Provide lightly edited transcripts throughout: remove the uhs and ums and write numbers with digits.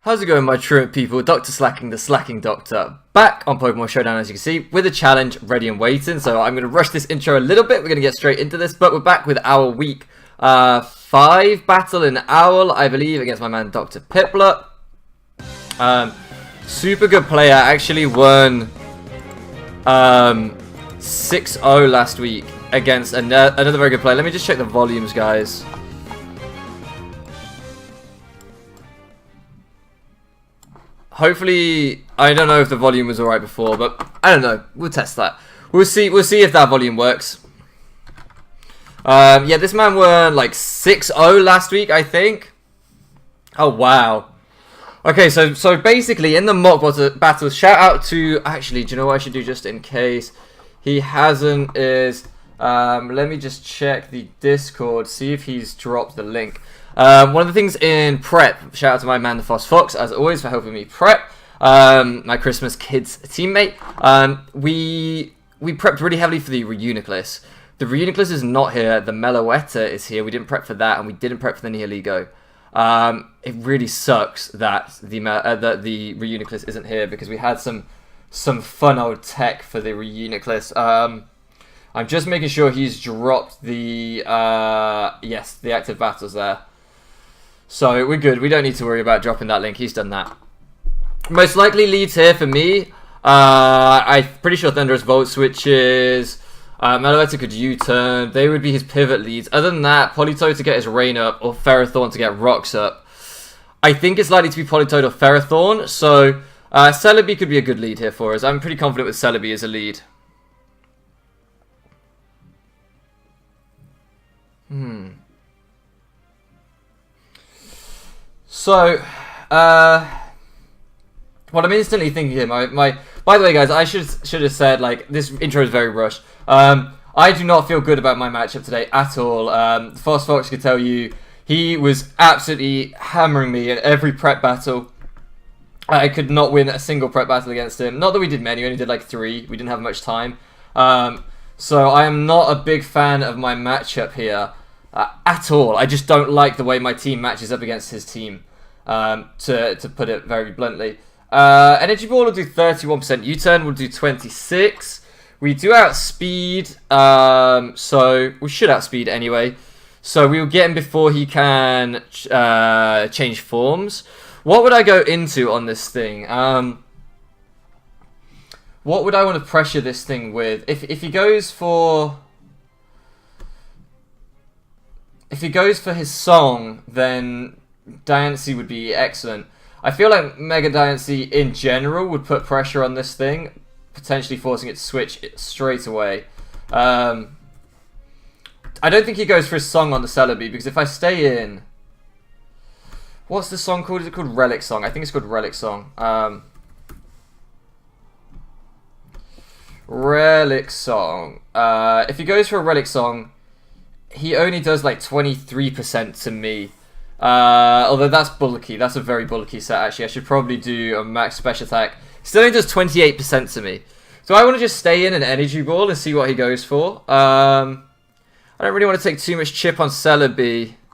How's it going, my truant people? DrSlaking, the Slacking Doctor, back on Pokemon Showdown, as you can see, with a challenge ready and waiting. So I'm going to rush this intro a little bit. We're going to get straight into this, but we're back with our week 5 battle in A.R.L, I believe, against my man Dr.Piplup. Super good player. Actually won 6-0 last week against another very good player. Let me just check the volumes, guys. Hopefully, I don't know if the volume was alright before, but I don't know. We'll test that. We'll see if that volume works. Yeah, this man won like 6-0 last week, I think. Oh, wow. Okay, so basically, in the mock battles, shout out to... Actually, do you know what I should do just in case he hasn't is... let me just check the Discord, see if he's dropped the link. One of the things in prep, shout out to my man the Fox, as always, for helping me prep. My Christmas kids teammate. We prepped really heavily for the Reuniclus. The Reuniclus is not here. The Meloetta is here. We didn't prep for that, and we didn't prep for the Nihiligo. It really sucks that the Reuniclus isn't here because we had some fun old tech for the Reuniclus. I'm just making sure he's dropped the yes, the active battles there. So we're good. We don't need to worry about dropping that link. He's done that. Most likely leads here for me. I'm pretty sure Thunderous Volt switches. Meloetta could U-turn. They would be his pivot leads. Other than that, Politoed to get his Rain up, or Ferrothorn to get Rocks up. I think it's likely to be Politoed or Ferrothorn. So Celebi could be a good lead here for us. I'm pretty confident with Celebi as a lead. So, what I'm instantly thinking here, by the way, guys, I should have said, like, this intro is very rushed. I do not feel good about my matchup today at all. Fox could tell you he was absolutely hammering me in every prep battle. I could not win a single prep battle against him. Not that we did many, we only did like 3. We didn't have much time. So I am not a big fan of my matchup here. At all. I just don't like the way my team matches up against his team, to put it very bluntly. Energy Ball will do 31%, U-turn will do 26%. We do outspeed, so we should outspeed anyway. So we will get him before he can change forms. What would I go into on this thing? What would I want to pressure this thing with? If he goes for... If he goes for his song, then Diancie would be excellent. I feel like Mega Diancie in general would put pressure on this thing, potentially forcing it to switch straight away. I don't think he goes for his song on the Celebi, because if I stay in... What's the song called? Is it called Relic Song? I think it's called Relic Song. Relic Song. If he goes for a Relic Song... He only does like 23% to me. Although that's bulky. That's a very bulky set, actually. I should probably do a max special attack. Still only does 28% to me. So I want to just stay in an Energy Ball and see what he goes for. I don't really want to take too much chip on Celebi.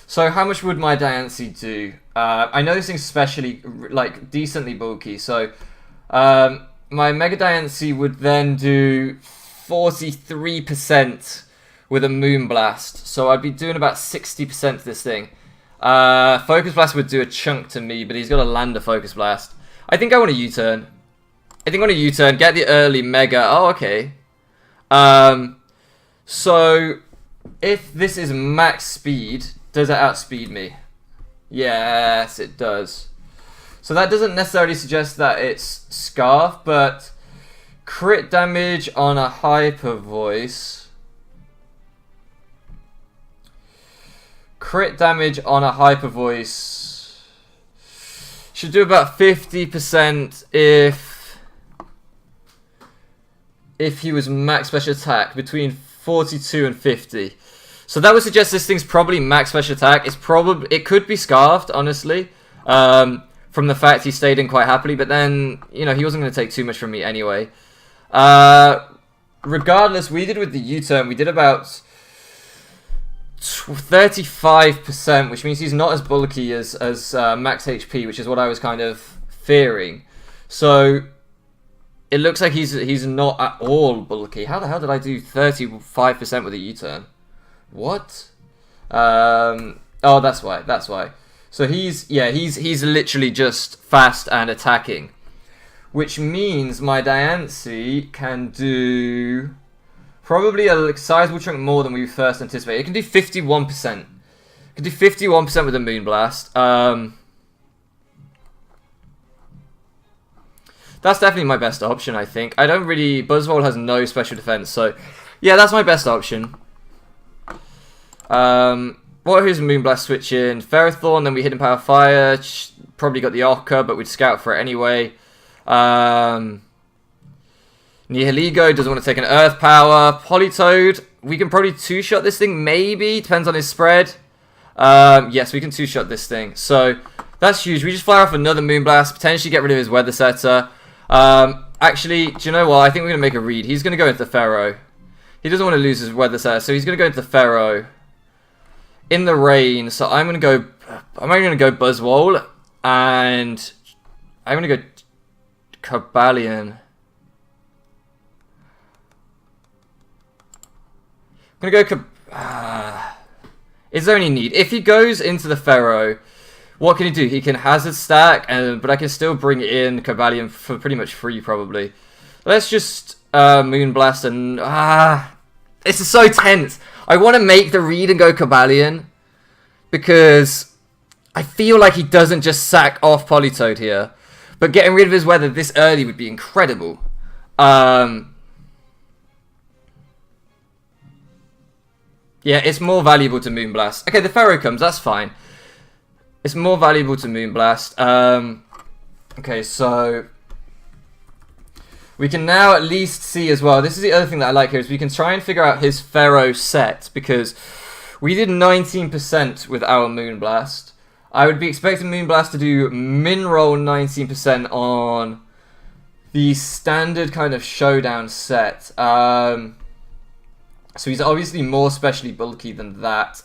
So how much would my Diancie do? I know this thing's especially, like, decently bulky. So... my Mega Diancie would then do 43% with a Moonblast. So I'd be doing about 60% to this thing. Focus Blast would do a chunk to me, but he's got to land a Focus Blast. I think I want to U-turn. Get the early Mega. Oh, okay. So if this is max speed, does it outspeed me? Yes, it does. So that doesn't necessarily suggest that it's Scarf, but crit damage on a Hyper Voice. Crit damage on a Hyper Voice should do about 50% if he was max special attack, between 42 and 50. So that would suggest this thing's probably max special attack. It could be Scarfed, honestly. From the fact he stayed in quite happily, but then, you know, he wasn't going to take too much from me anyway. Regardless, we did with the U-turn, we did about 35%, which means he's not as bulky as max HP, which is what I was kind of fearing. So it looks like he's not at all bulky. How the hell did I do 35% with a U-turn? What? Oh, that's why. That's why. So he's literally just fast and attacking, which means my Diancie can do probably a sizable chunk more than we first anticipated. It can do 51%. It can do 51% with a Moonblast. That's definitely my best option, I think. I don't really... Buzzwole has no special defense, so... Yeah, that's my best option. What are his Moonblast switch in? Ferrothorn, then we hit him Power Fire. Probably got the Orca, but we'd scout for it anyway. Nihiligo doesn't want to take an Earth Power. Politoed, we can probably two-shot this thing, maybe. Depends on his spread. Yes, we can two-shot this thing. So, that's huge. We just fire off another Moonblast, potentially get rid of his Weather Setter. Actually, do you know what? I think we're going to make a read. He's going to go into the Ferro. He doesn't want to lose his Weather Setter, so he's going to go into the Ferro. In the rain, so I'm going to go Buzzwole, and I'm going to go Cobalion. I'm going to go... is there any need? If he goes into the Ferro, what can he do? He can Hazard Stack, but I can still bring in Cobalion for pretty much free, probably. Let's just Moonblast and... this is so tense. I want to make the read and go Cobalion, because I feel like he doesn't just sack off Politoed here. But getting rid of his weather this early would be incredible. Yeah, it's more valuable to Moonblast. Okay, the Ferro comes, that's fine. It's more valuable to Moonblast. Okay, so... we can now at least see as well, this is the other thing that I like here, is we can try and figure out his Ferro set, because we did 19% with our Moonblast. I would be expecting Moonblast to do min-roll 19% on the standard kind of showdown set. So he's obviously more specially bulky than that.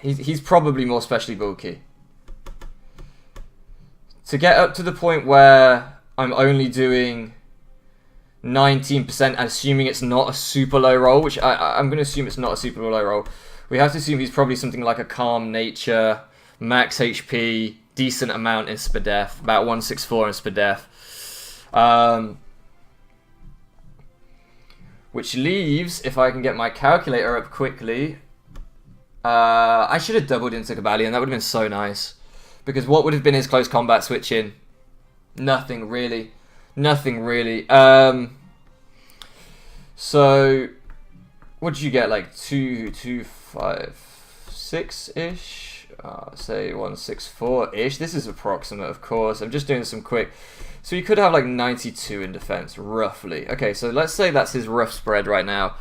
He's probably more specially bulky. To get up to the point where I'm only doing 19%, assuming it's not a super low roll, which I'm going to assume it's not a super low roll, we have to assume he's probably something like a Calm Nature, max HP, decent amount in Spadef, about 164 in Spadef. Which leaves, if I can get my calculator up quickly, I should have doubled into Cobalion. That would have been so nice. Because what would have been his close combat switch in? Nothing really. Nothing really. So, what did you get? Like 256-ish? Say 164-ish. This is approximate, of course. I'm just doing some quick. So you could have like 92 in defense, roughly. Okay, so let's say that's his rough spread right now.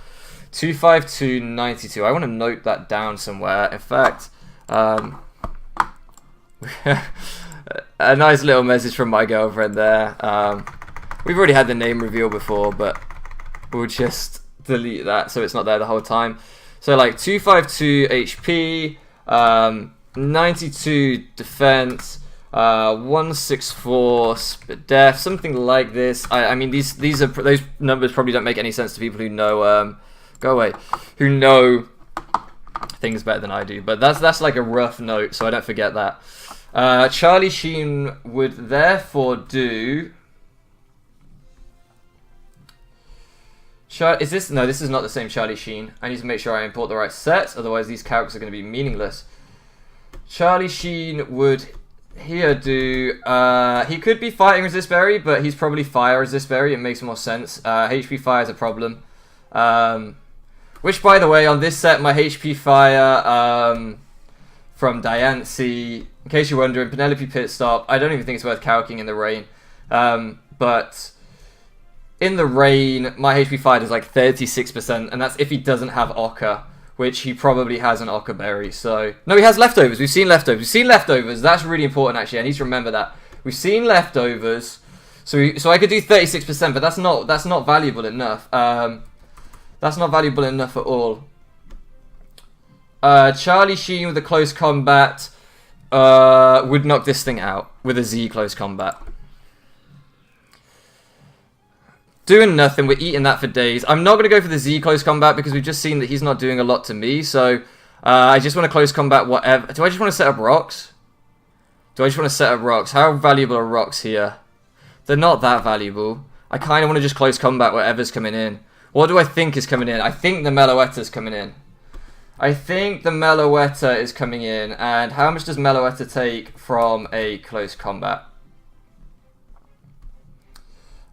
252, 92. I want to note that down somewhere. In fact, a nice little message from my girlfriend there. We've already had the name reveal before, but we'll just delete that so it's not there the whole time. So like 252 HP, 92 defense, 164 def, something like this. I mean, those numbers probably don't make any sense to people who know go away, who know things better than I do, but that's like a rough note, so I don't forget that. Charlie Sheen would therefore do... is this... No, this is not the same Charlie Sheen. I need to make sure I import the right set, otherwise these calcs are going to be meaningless. Charlie Sheen would here do... he could be fighting Resist Berry, but he's probably Fire Resist Berry. It makes more sense. HP Fire is a problem. Which, by the way, on this set, my HP Fire from Diancie, in case you're wondering, Penelope Pit Stop, I don't even think it's worth calcing in the rain. But in the rain, my HP Fire is like 36%, and that's if he doesn't have Ochre, which he probably has an Ochre Berry. So, no, he has Leftovers. We've seen Leftovers. We've seen Leftovers. That's really important, actually. I need to remember that. We've seen Leftovers. So I could do 36%, but that's not valuable enough. That's not valuable enough at all. Charlie Sheen with a close combat would knock this thing out with a Z close combat. Doing nothing, we're eating that for days. I'm not going to go for the Z close combat because we've just seen that he's not doing a lot to me. So I just want to close combat whatever. Do I just want to set up rocks? How valuable are rocks here? They're not that valuable. I kind of want to just close combat whatever's coming in. What do I think is coming in? I think the Meloetta's coming in. And how much does Meloetta take from a close combat?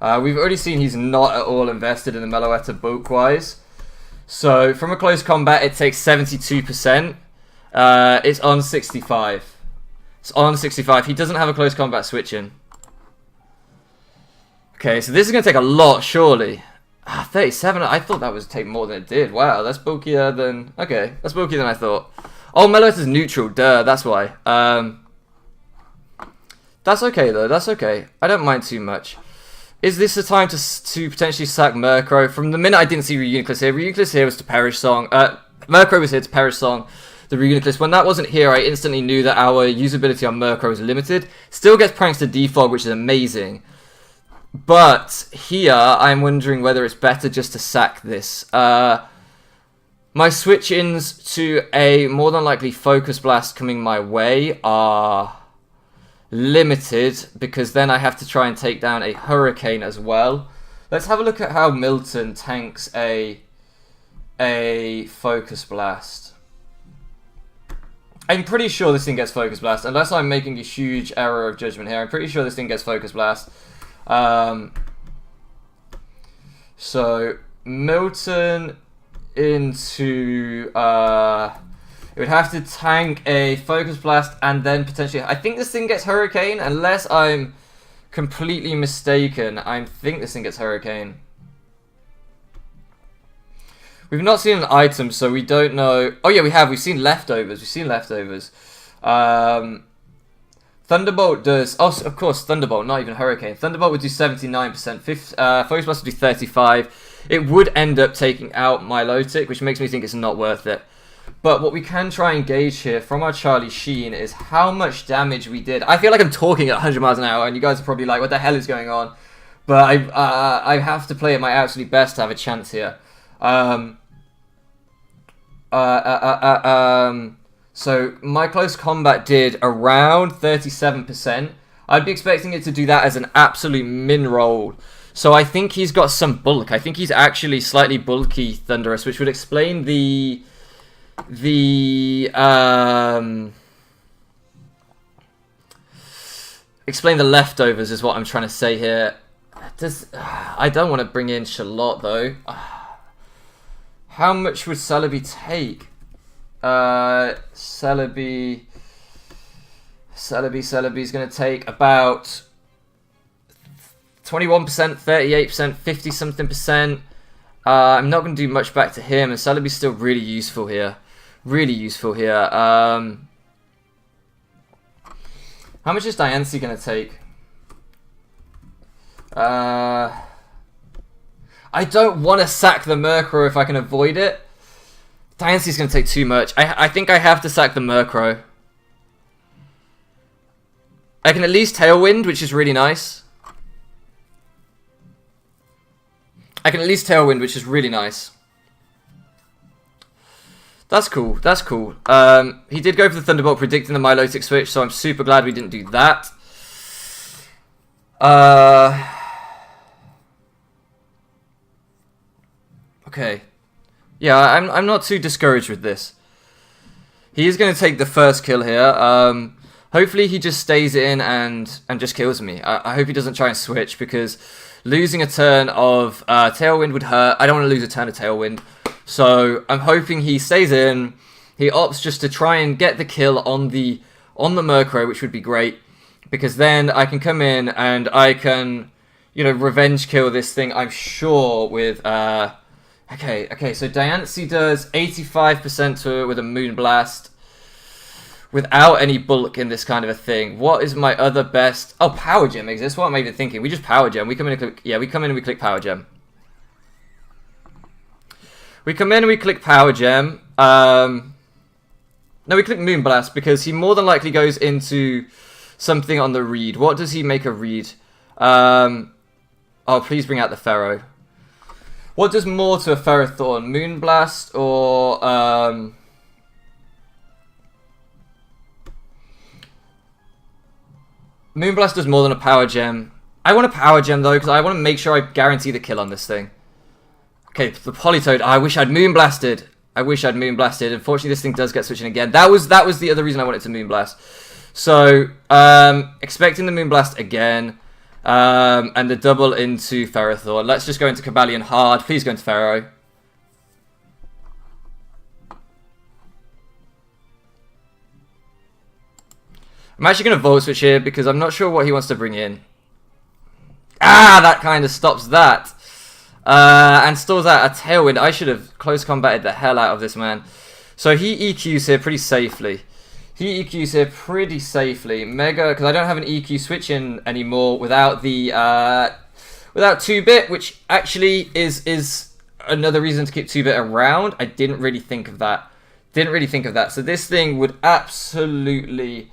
We've already seen he's not at all invested in the Meloetta bulk-wise. So, from a close combat, it takes 72%. It's on 65. He doesn't have a close combat switch-in. Okay, so this is going to take a lot, surely. 37, I thought that would take more than it did. Wow, that's bulkier than... Okay, that's bulkier than I thought. Oh, Meloetta's neutral, duh, that's why. That's okay, though, that's okay. I don't mind too much. Is this the time to potentially sack Murkrow? From the minute I didn't see Reuniclus here, Reuniclus here was to Perish Song. Murkrow was here to Perish Song the Reuniclus. When that wasn't here, I instantly knew that our usability on Murkrow was limited. Still gets Prankster Defog, which is amazing. But here, I'm wondering whether it's better just to sack this. My switch-ins to a more than likely Focus Blast coming my way are limited, because then I have to try and take down a Hurricane as well. Let's have a look at how Milton tanks a Focus Blast. I'm pretty sure this thing gets Focus Blast, unless I'm making a huge error of judgment here. I'm pretty sure this thing gets Focus Blast. So Milton into it would have to tank a Focus Blast and then potentially... I think this thing gets Hurricane, unless I'm completely mistaken. I think this thing gets Hurricane. We've not seen an item, so we don't know... Oh yeah, we have. We've seen leftovers. Thunderbolt does... Oh, of course, Thunderbolt, not even Hurricane. Thunderbolt would do 79%. Focus Blast would do 35. It would end up taking out Milotic, which makes me think it's not worth it. But what we can try and gauge here from our Charlie Sheen is how much damage we did. I feel like I'm talking at 100 miles an hour, and you guys are probably like, what the hell is going on? But I have to play at my absolute best to have a chance here. So my close combat did around 37%. I'd be expecting it to do that as an absolute min roll. So I think he's got some bulk. I think he's actually slightly bulky Thunderous, which would explain explain the leftovers is what I'm trying to say here. I don't want to bring in Charlotte though. How much would Celebi take? Celebi's going to take about 21%, 38%, 50-something%. I'm not going to do much back to him, and Celebi's still really useful here. How much is Diancie going to take? I don't want to sack the Murkrow if I can avoid it. Diancie's going to take too much. I think I have to sack the Murkrow. I can at least Tailwind, which is really nice. That's cool. He did go for the Thunderbolt, predicting the Milotic switch, so I'm super glad we didn't do that. Okay. Yeah, I'm not too discouraged with this. He is going to take the first kill here. Hopefully he just stays in and just kills me. I hope he doesn't try and switch, because losing a turn of Tailwind would hurt. I don't want to lose a turn of Tailwind. So I'm hoping he stays in. He opts just to try and get the kill on the Murkrow, which would be great, because then I can come in and I can, revenge kill this thing, I'm sure, with... Okay, so Diancie does 85% to it with a Moonblast. without any bulk in this kind of a thing. What is my other best? Oh, Power Gem exists. What am I even thinking? We just Power Gem. We come in and click. Yeah, we come in and we click Power Gem. We come in and we click Power Gem. No, we click Moonblast because he more than likely goes into something on the read. What does he make a read? Oh, please bring out the Pharaoh. What does more to a Ferrothorn? Moonblast or... Moonblast does more than a Power Gem. I want a Power Gem though because I want to make sure I guarantee the kill on this thing. Okay, the Politoed. I wish I'd Moonblasted. Unfortunately, this thing does get switching again. That was the other reason I wanted to Moonblast. So, expecting the Moonblast again. And the double into Ferrothorn. Let's just go into Cobalion hard. Please go into Pharaoh. I'm actually going to Volt Switch here because I'm not sure what he wants to bring in. Ah, that kind of stops that. And stores out a Tailwind. I should have close combated the hell out of this man. So he EQs here pretty safely. Mega, because I don't have an EQ switch in anymore without the without 2-bit, which actually is another reason to keep 2-bit around. I didn't really think of that. So this thing would absolutely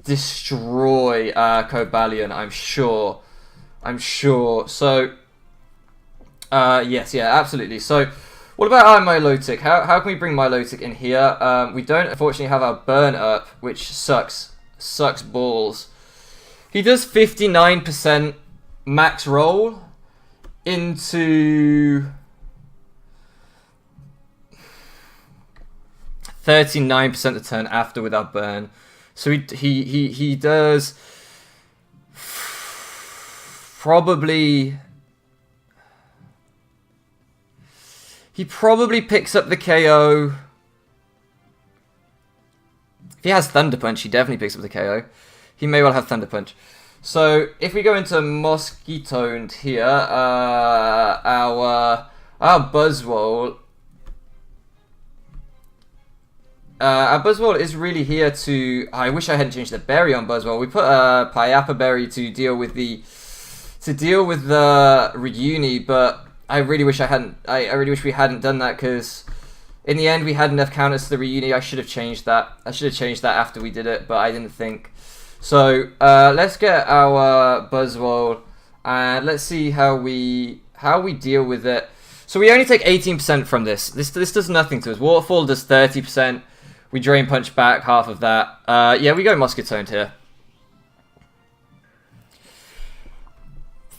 destroy Cobalion, I'm sure. So yes, yeah, absolutely. So what about our Milotic? How can we bring Milotic in here? We don't unfortunately have our burn up, which sucks balls. He does 59% max roll into 39% the turn after with our burn. So he does probably... He probably picks up the KO. If he has Thunder Punch, he definitely picks up the KO. He may well have Thunder Punch. So if we go into Mosquitoned here, our Buzzwole. Our Buzzwole is really here to... I wish I hadn't changed the berry on Buzzwole. We put a Pyappa berry to deal with the Reuni, but I really wish I hadn't. I really wish we hadn't done that because in the end we had enough counters to the Reuni. I should have changed that. After we did it, but I didn't think. So let's get our Buzzwole and let's see how we deal with it. So we only take 18% from this. This does nothing to us. Waterfall does 30%. We Drain Punch back half of that. Yeah, we go Mosquitoned here.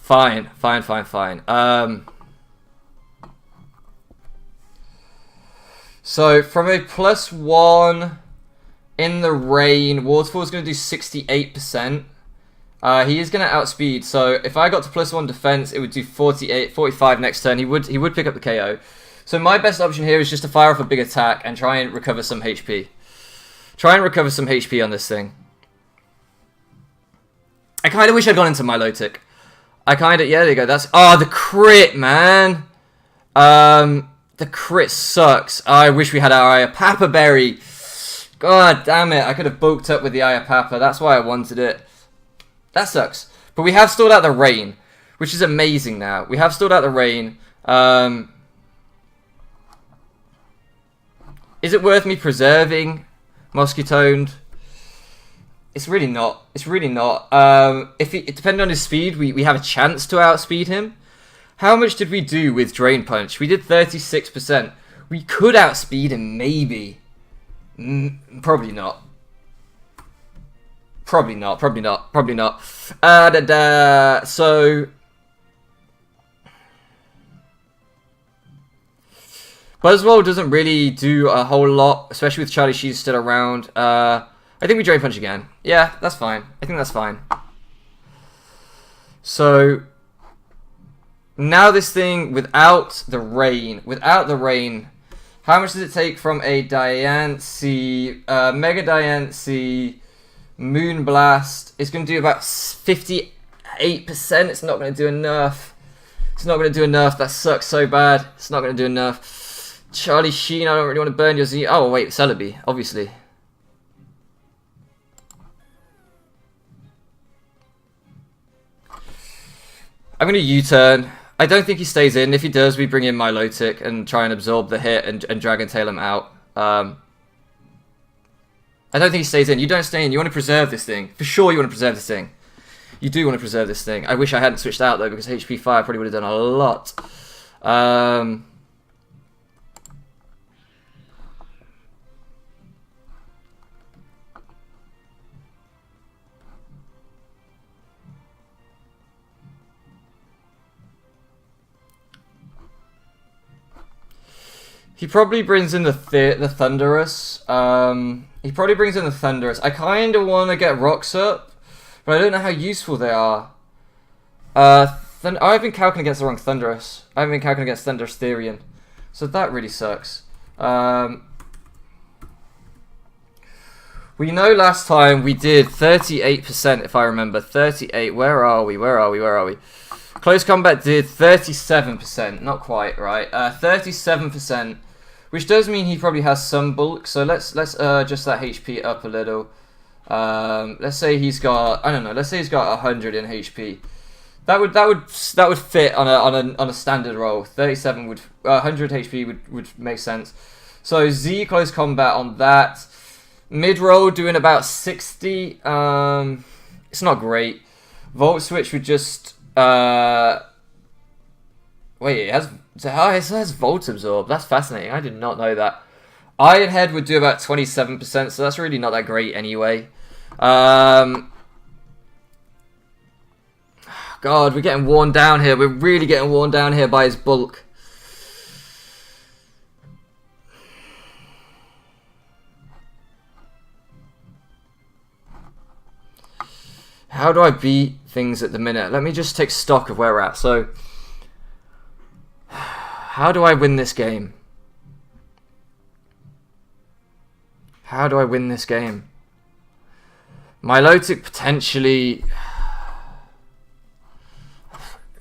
Fine. So from a +1 in the rain, Waterfall is going to do 68%. He is going to outspeed. So if I got to +1 defense, it would do 45 next turn. He would pick up the KO. So my best option here is just to fire off a big attack and try and recover some HP. On this thing. I kind of wish I'd gone into Milotic. Yeah, there you go. That's... Oh, the crit, man. The crit sucks. I wish we had our Ayapapa berry. God damn it. I could have bulked up with the Ayapapa. That's why I wanted it. That sucks. But we have stored out the rain, which is amazing now. We have stored out the rain. Is it worth me preserving Mosquitoned? It's really not. If it depending on his speed, we have a chance to outspeed him. How much did we do with Drain Punch? We did 36%. We could outspeed him, maybe. Probably not. So Buzzwole doesn't really do a whole lot, especially with Charlie She's still around. I think we Drain Punch again. Yeah, that's fine. I think that's fine. So now this thing without the rain, how much does it take from a Diancie, Mega Diancie, Moonblast? It's going to do about 58%. It's not going to do enough. That sucks so bad. It's not going to do enough. Charlie Sheen, I don't really want to burn your Z. Oh, wait, Celebi, obviously. I'm going to U-turn. I don't think he stays in. If he does, we bring in Milotic and try and absorb the hit and Dragon Tail him out. I don't think he stays in. You don't stay in. You want to preserve this thing. For sure you want to preserve this thing. You do want to preserve this thing. I wish I hadn't switched out though, because HP Fire probably would have done a lot. He probably brings in the Thunderous. He probably brings in the Thunderous. I kind of want to get Rocks up, but I don't know how useful they are. I've been calculating against the wrong Thunderous. I haven't been calculating against Thunderous Therian. So that really sucks. We know last time we did 38%, if I remember. 38. Where are we? Close Combat did 37%. Not quite, right? 37%. Which does mean he probably has some bulk. So let's adjust that HP up a little. Let's say he's got, I don't know. Let's say he's got 100 in HP. That would fit on a standard roll. 37 would 100 HP would make sense. So Z Close Combat on that. Mid roll doing about 60. It's not great. Volt Switch would just wait, it has Volt Absorb. That's fascinating. I did not know that. Iron Head would do about 27%, so that's really not that great anyway. God, we're getting worn down here. We're really getting worn down here by his bulk. How do I beat things at the minute? Let me just take stock of where we're at. So, how do I win this game? How do I win this game? Milotic potentially...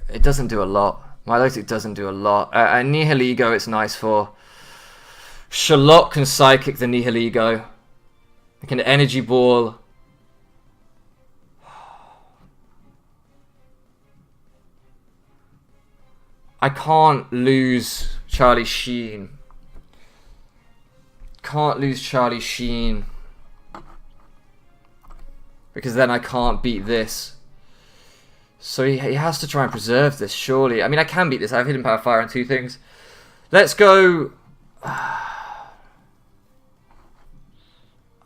It doesn't do a lot. Milotic doesn't do a lot. Nihilego it's nice for. Sherlock can Psychic the Nihilego. I can Energy Ball. I can't lose Charlie Sheen. Can't lose Charlie Sheen. Because then I can't beat this. So he has to try and preserve this, surely. I mean, I can beat this. I have Hidden Power Fire on 2 things. Let's go...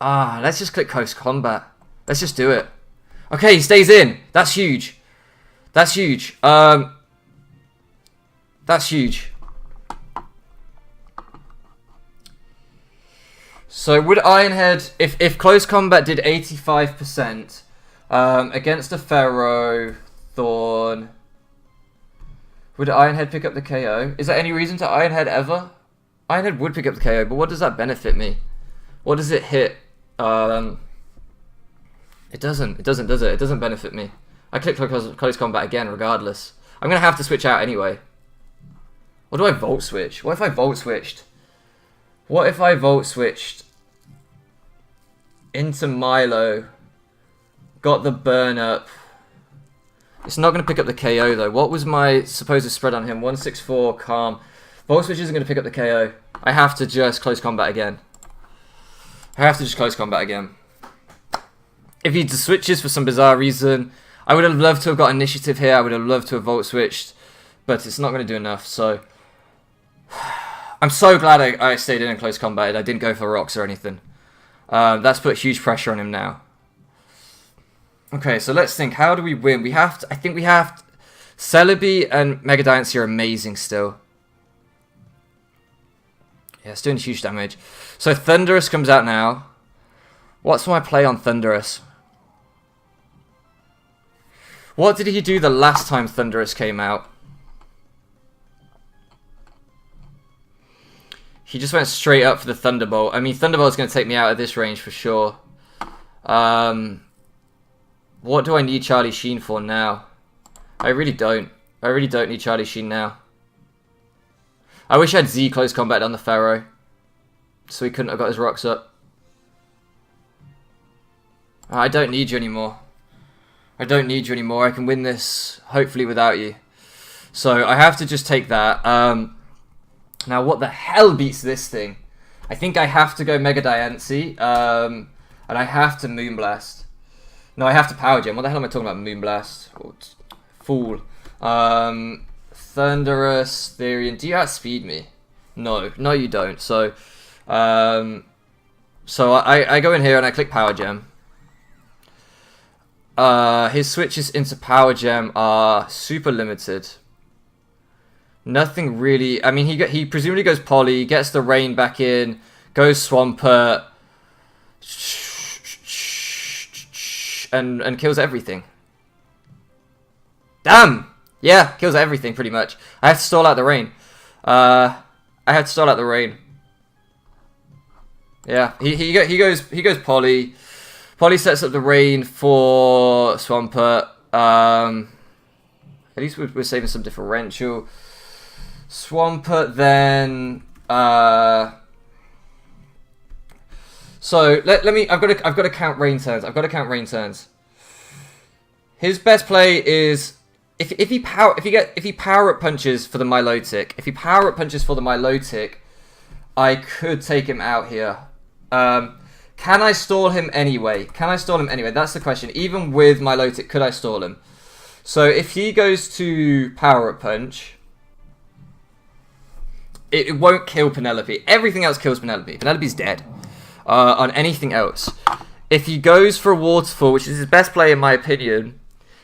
let's just click Close Combat. Let's just do it. Okay, he stays in. That's huge. That's huge. That's huge. So would Ironhead, if Close Combat did 85% against a Pharaoh, Thorn, would Ironhead pick up the KO? Is there any reason to Ironhead ever? Ironhead would pick up the KO, but what does that benefit me? What does it hit? It doesn't, does it? It doesn't benefit me. I click Close Combat again, regardless. I'm going to have to switch out anyway. Or do I Volt Switch? What if I Volt Switched? What if I Volt Switched into Milo, got the burn up? It's not going to pick up the KO though. What was my supposed spread on him? 164, calm. Volt Switch isn't going to pick up the KO. I have to just Close Combat again. I have to just Close Combat again. If he switches for some bizarre reason, I would have loved to have got initiative here. I would have loved to have Volt Switched, but it's not going to do enough, so... I'm so glad I stayed in Close Combat. I didn't go for rocks or anything. That's put huge pressure on him now. Okay, so let's think. How do we win? We have to... I think we have to... Celebi and Mega Diancie are amazing still. Yeah, it's doing huge damage. So Thunderous comes out now. What's my play on Thunderous? What did he do the last time Thunderous came out? He just went straight up for the Thunderbolt. I mean, Thunderbolt's going to take me out of this range for sure. What do I need Charlie Sheen for now? I really don't. I really don't need Charlie Sheen now. I wish I had Z Close Combat on the Pharaoh, so he couldn't have got his rocks up. I don't need you anymore. I don't need you anymore. I can win this, hopefully, without you. So I have to just take that. Now, what the hell beats this thing? I think I have to go Mega Diancie, and I have to Moonblast. No, I have to Power Gem. What the hell am I talking about? Moonblast. Oh, fool. Thundurus, Therian. Do you outspeed me? No. No, you don't. So, I go in here and I click Power Gem. His switches into Power Gem are super limited. Nothing really. I mean, he presumably goes Poly, gets the Rain back in, goes Swampert, and kills everything. Damn! Yeah, kills everything pretty much. I have to stall out the Rain. I have to stall out the Rain. Yeah, he goes Poly. Poly sets up the Rain for Swampert. At least we're saving some differential. Swampert then. So let me. I've got to count Rain turns. His best play is if he power up punches for the Milotic. If he power up punches for the Milotic, I could take him out here. Can I stall him anyway? That's the question. Even with Milotic, could I stall him? So if he goes to power up punch, it won't kill Penelope. Everything else kills Penelope. Penelope's dead. On anything else. If he goes for a Waterfall, which is his best play in my opinion,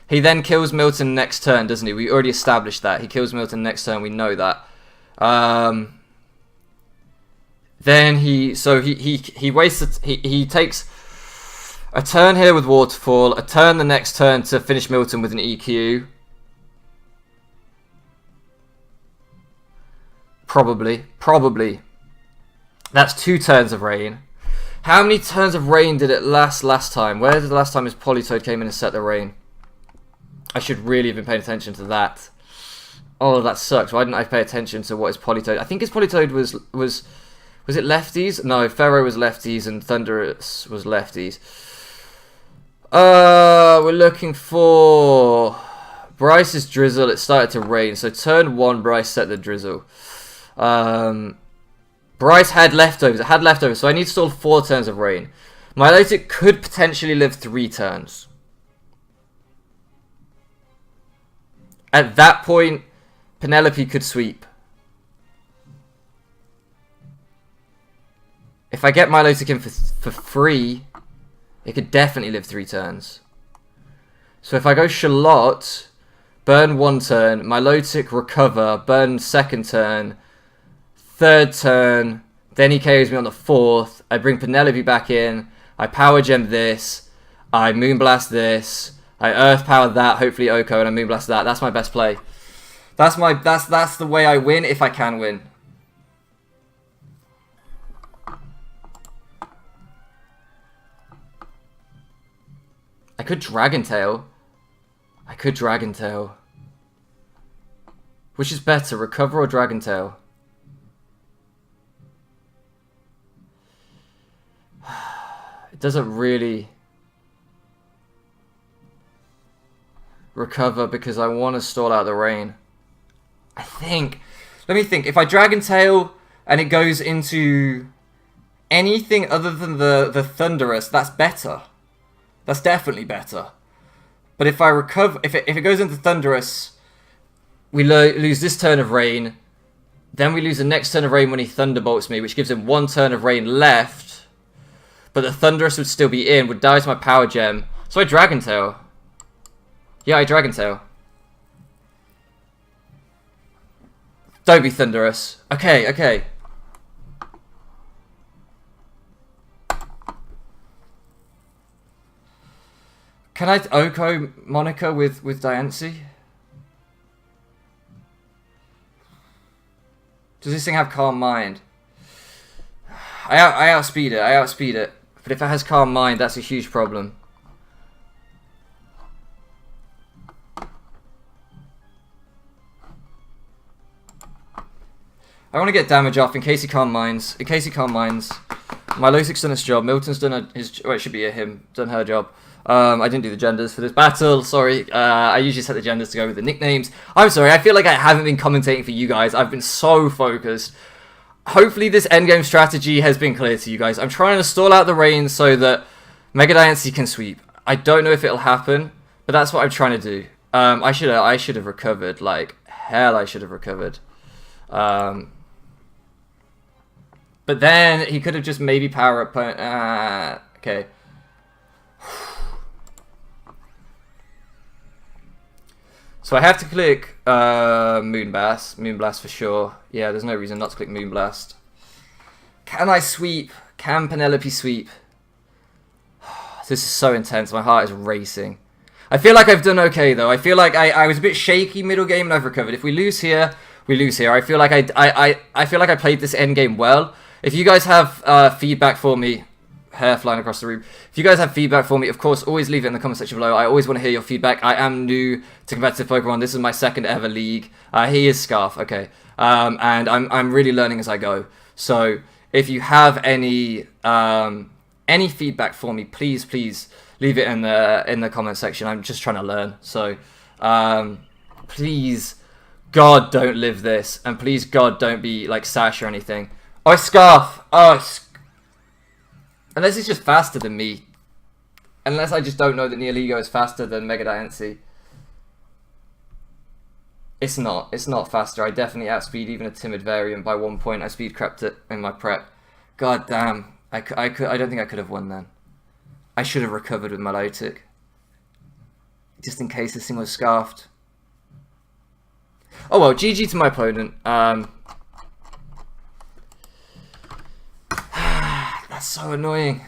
he then kills Milton next turn, doesn't he? We already established that. He kills Milton next turn, we know that. Then he takes a turn here with Waterfall, a turn the next turn to finish Milton with an EQ. Probably. That's 2 turns of Rain. How many turns of Rain did it last time? Where did the last time his Politoed came in and set the Rain? I should really have been paying attention to that. Oh, that sucks. Why didn't I pay attention to what his Politoed... I think his Politoed was it lefties? No, Pharaoh was lefties and Thundurus was lefties. We're looking for... Bryce's Drizzle. It started to rain. So turn 1, Bryce set the Drizzle. Bryce had leftovers. It had leftovers, so I need to stall 4 turns of Rain. Milotic could potentially live 3 turns. At that point, Penelope could sweep. If I get Milotic in for free, it could definitely live 3 turns. So if I go Charlotte, burn 1 turn, Milotic recover, burn 2nd turn, 3rd turn, then he carries me on the 4th. I bring Penelope back in. I power gem this. I moonblast this. I earth power that. Hopefully Oko, and I moonblast that. That's my best play. That's the way I win if I can win. I could Dragon Tail. Which is better, recover or Dragon Tail? It doesn't really recover because I want to stall out the Rain. I think. Let me think. If I Dragon Tail and it goes into anything other than the Thundurus, that's better. That's definitely better. But if I recover, if it goes into Thundurus, we lose this turn of Rain. Then we lose the next turn of Rain when he Thunderbolts me, which gives him 1 turn of Rain left. But the Thundurus would still be in, would die to my Power Gem. So I Dragon Tail. Yeah, I Dragon Tail. Don't be Thundurus. Okay. Can I Oko Monica with Diancie? Does this thing have Calm Mind? I outspeed it. But if it has Calm Mind, that's a huge problem. I want to get damage off in case he Calm Minds. Milotic's done his job. Milton's done his... Well, it should be a him. Done her job. I didn't do the genders for this battle. Sorry. I usually set the genders to go with the nicknames. I'm sorry. I feel like I haven't been commentating for you guys. I've been so focused. Hopefully this endgame strategy has been clear to you guys. I'm trying to stall out the rain so that Mega Diancie can sweep. I don't know if it'll happen, but that's what I'm trying to do. I should have recovered. Like, hell, I should have recovered. But then he could have just maybe power up. Okay. So I have to click Moonblast for sure. Yeah, there's no reason not to click Moonblast. Can I sweep? Can Penelope sweep? This is so intense. My heart is racing. I feel like I've done okay though. I feel like I was a bit shaky middle game and I've recovered. If we lose here, we lose here. I feel like I feel like I played this end game well. If you guys have feedback for me, hair flying across the room. If you guys have feedback for me, of course, always leave it in the comment section below. I always want to hear your feedback. I am new to competitive Pokemon. This is my second ever league. He is Scarf, okay. And I'm really learning as I go. So if you have any feedback for me, please leave it in the comment section. I'm just trying to learn. So please, God, don't live this, and please, God, don't be like Sash or anything. Oh, Scarf. Oh. Unless it's just faster than me. Unless I just don't know that Neoligo is faster than Mega Diancie. It's not. It's not faster. I definitely outspeed even a timid variant by 1 point. I speed crept it in my prep. God damn. I don't think I could have won then. I should have recovered with Milotic. Just in case this thing was scarfed. Oh well, GG to my opponent. That's so annoying.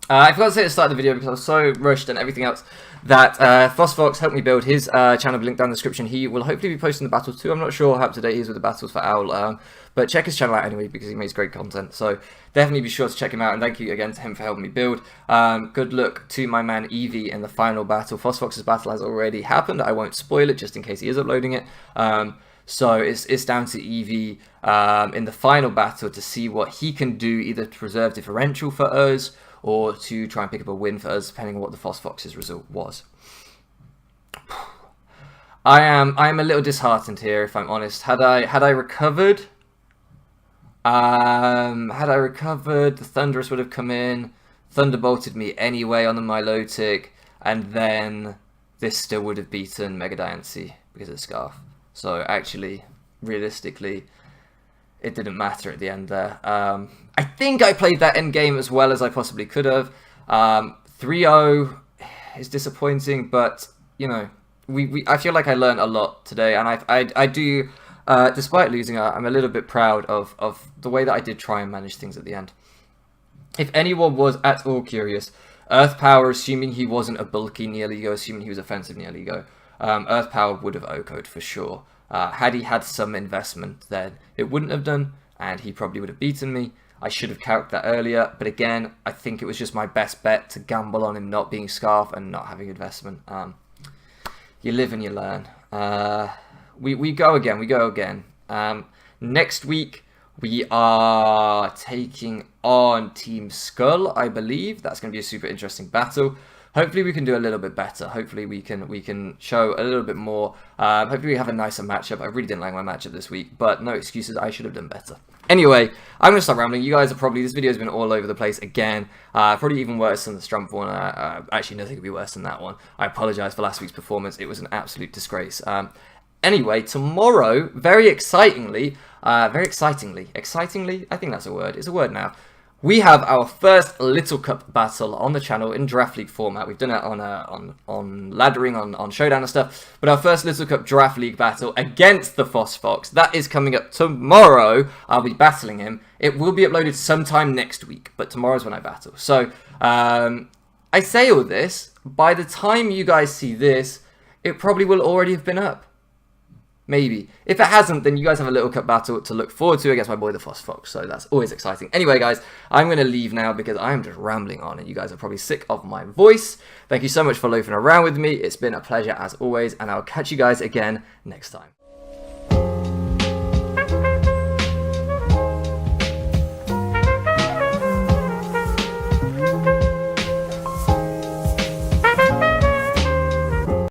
I forgot to say at the start of the video because I was so rushed and everything else that Fox helped me build his channel, link down in the description. He will hopefully be posting the battles too. I'm not sure how up to date he is with the battles for A.R.L, but check his channel out anyway because he makes great content. So definitely be sure to check him out, and thank you again to him for helping me build. Good luck to my man Eevee in the final battle. Fox's battle has already happened. I won't spoil it just in case he is uploading it. So it's down to Eevee in the final battle to see what he can do, either to preserve differential for us or to try and pick up a win for us, depending on what the Fox's result was. I am a little disheartened here, if I'm honest. Had I recovered, the Thunderous would have come in, Thunderbolted me anyway on the Milotic, and then this still would have beaten Mega Diancie because of the Scarf. So actually, realistically, it didn't matter at the end there. I think I played that end game as well as I possibly could have. 3-0 is disappointing, but you know, I feel like I learned a lot today, and I do, despite losing, I'm a little bit proud of the way that I did try and manage things at the end. If anyone was at all curious, Earth Power, assuming he wasn't a bulky Neoligo, assuming he was offensive Neoligo, Earth Power would have OHKO'd for sure. Had he had some investment, then it wouldn't have done, and he probably would have beaten me. I should have calculated that earlier, but again, I think it was just my best bet to gamble on him not being Scarf and not having investment. You live and you learn. We go again. Next week, we are taking on Team Skull, I believe. That's going to be a super interesting battle. Hopefully we can do a little bit better. Hopefully we can show a little bit more. Hopefully we have a nicer matchup. I really didn't like my matchup this week, but no excuses. I should have done better. Anyway, I'm going to stop rambling. You guys are probably... This video has been all over the place again. Probably even worse than the Strumpf one. Actually, nothing could be worse than that one. I apologise for last week's performance. It was an absolute disgrace. Anyway, tomorrow, very excitingly, I think that's a word. It's a word now. We have our first Little Cup battle on the channel in Draft League format. We've done it on laddering, on Showdown and stuff. But our first Little Cup Draft League battle against the Fox. That is coming up tomorrow. I'll be battling him. It will be uploaded sometime next week, but tomorrow's when I battle. So, I say all this. By the time you guys see this, it probably will already have been up. Maybe. If it hasn't, then you guys have a Little Cup battle to look forward to against my boy the Fox, so that's always exciting. Anyway, guys, I'm going to leave now because I'm just rambling on and you guys are probably sick of my voice. Thank you so much for loafing around with me. It's been a pleasure as always, and I'll catch you guys again next time.